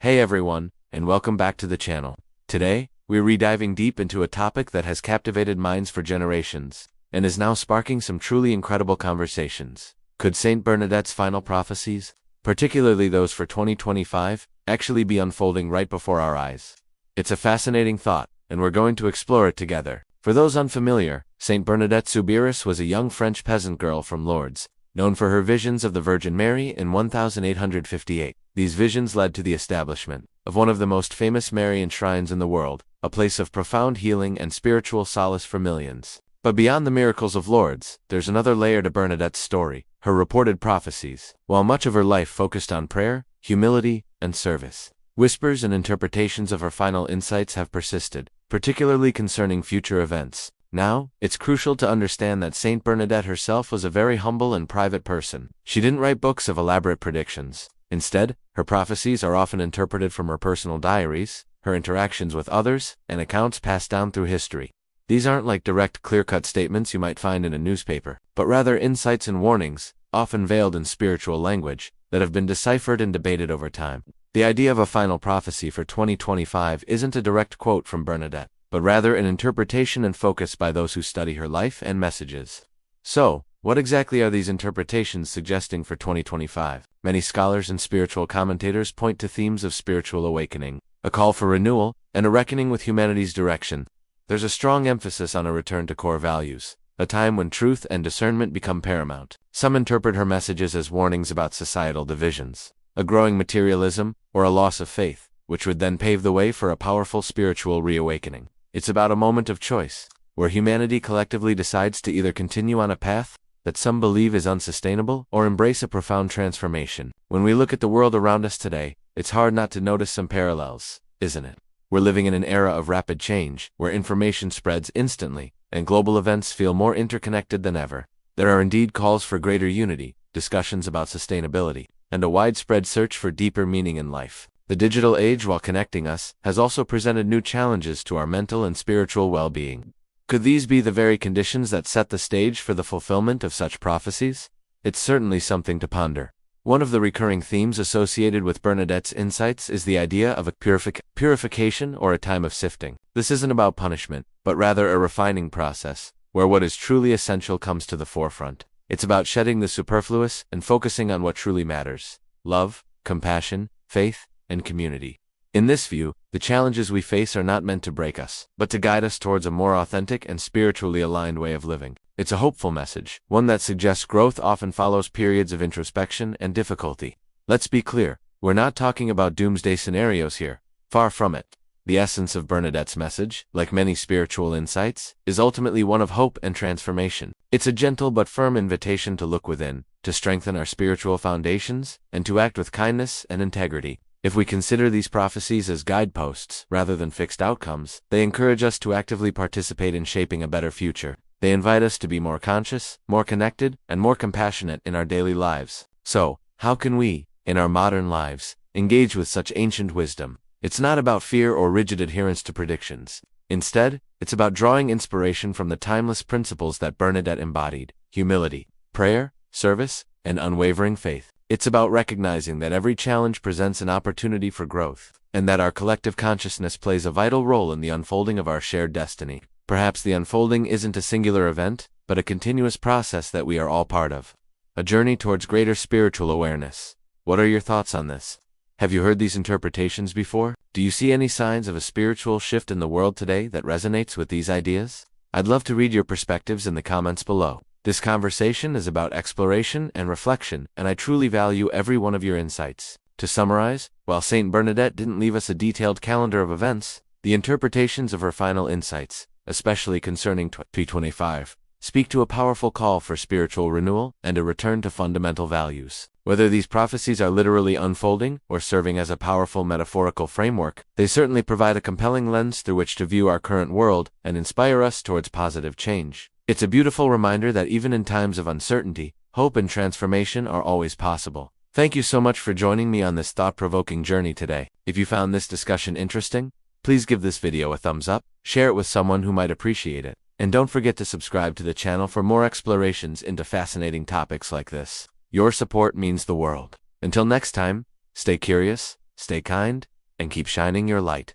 Hey everyone, and welcome back to the channel. Today, we're rediving deep into a topic that has captivated minds for generations, and is now sparking some truly incredible conversations. Could Saint Bernadette's final prophecies, particularly those for 2025, actually be unfolding right before our eyes? It's a fascinating thought, and we're going to explore it together. For those unfamiliar, Saint Bernadette Soubirous was a young French peasant girl from Lourdes, known for her visions of the Virgin Mary in 1858. These visions led to the establishment of one of the most famous Marian shrines in the world, a place of profound healing and spiritual solace for millions. But beyond the miracles of Lourdes, there's another layer to Bernadette's story, her reported prophecies. While much of her life focused on prayer, humility, and service, whispers and interpretations of her final insights have persisted, particularly concerning future events. Now, it's crucial to understand that Saint Bernadette herself was a very humble and private person. She didn't write books of elaborate predictions. Instead, her prophecies are often interpreted from her personal diaries, her interactions with others, and accounts passed down through history. These aren't like direct, clear-cut statements you might find in a newspaper, but rather insights and warnings, often veiled in spiritual language, that have been deciphered and debated over time. The idea of a final prophecy for 2025 isn't a direct quote from Bernadette, but rather an interpretation and focus by those who study her life and messages. So, what exactly are these interpretations suggesting for 2025? Many scholars and spiritual commentators point to themes of spiritual awakening, a call for renewal, and a reckoning with humanity's direction. There's a strong emphasis on a return to core values, a time when truth and discernment become paramount. Some interpret her messages as warnings about societal divisions, a growing materialism, or a loss of faith, which would then pave the way for a powerful spiritual reawakening. It's about a moment of choice, where humanity collectively decides to either continue on a path that some believe is unsustainable or embrace a profound transformation. When we look at the world around us today, it's hard not to notice some parallels, isn't it? We're living in an era of rapid change, where information spreads instantly, and global events feel more interconnected than ever. There are indeed calls for greater unity, discussions about sustainability, and a widespread search for deeper meaning in life. The digital age, while connecting us, has also presented new challenges to our mental and spiritual well-being. Could these be the very conditions that set the stage for the fulfillment of such prophecies? It's certainly something to ponder. One of the recurring themes associated with Bernadette's insights is the idea of a purification or a time of sifting. This isn't about punishment, but rather a refining process, where what is truly essential comes to the forefront. It's about shedding the superfluous and focusing on what truly matters: love, compassion, faith, and community. In this view, the challenges we face are not meant to break us, but to guide us towards a more authentic and spiritually aligned way of living. It's a hopeful message, one that suggests growth often follows periods of introspection and difficulty. Let's be clear, we're not talking about doomsday scenarios here. Far from it. The essence of Bernadette's message, like many spiritual insights, is ultimately one of hope and transformation. It's a gentle but firm invitation to look within, to strengthen our spiritual foundations, and to act with kindness and integrity. If we consider these prophecies as guideposts rather than fixed outcomes, they encourage us to actively participate in shaping a better future. They invite us to be more conscious, more connected, and more compassionate in our daily lives. So, how can we, in our modern lives, engage with such ancient wisdom? It's not about fear or rigid adherence to predictions. Instead, it's about drawing inspiration from the timeless principles that Bernadette embodied: humility, prayer, service, and unwavering faith. It's about recognizing that every challenge presents an opportunity for growth, and that our collective consciousness plays a vital role in the unfolding of our shared destiny. Perhaps the unfolding isn't a singular event, but a continuous process that we are all part of. A journey towards greater spiritual awareness. What are your thoughts on this? Have you heard these interpretations before? Do you see any signs of a spiritual shift in the world today that resonates with these ideas? I'd love to read your perspectives in the comments below. This conversation is about exploration and reflection, and I truly value every one of your insights. To summarize, while Saint Bernadette didn't leave us a detailed calendar of events, the interpretations of her final insights, especially concerning 2025, speak to a powerful call for spiritual renewal and a return to fundamental values. Whether these prophecies are literally unfolding or serving as a powerful metaphorical framework, they certainly provide a compelling lens through which to view our current world and inspire us towards positive change. It's a beautiful reminder that even in times of uncertainty, hope and transformation are always possible. Thank you so much for joining me on this thought-provoking journey today. If you found this discussion interesting, please give this video a thumbs up, share it with someone who might appreciate it, and don't forget to subscribe to the channel for more explorations into fascinating topics like this. Your support means the world. Until next time, stay curious, stay kind, and keep shining your light.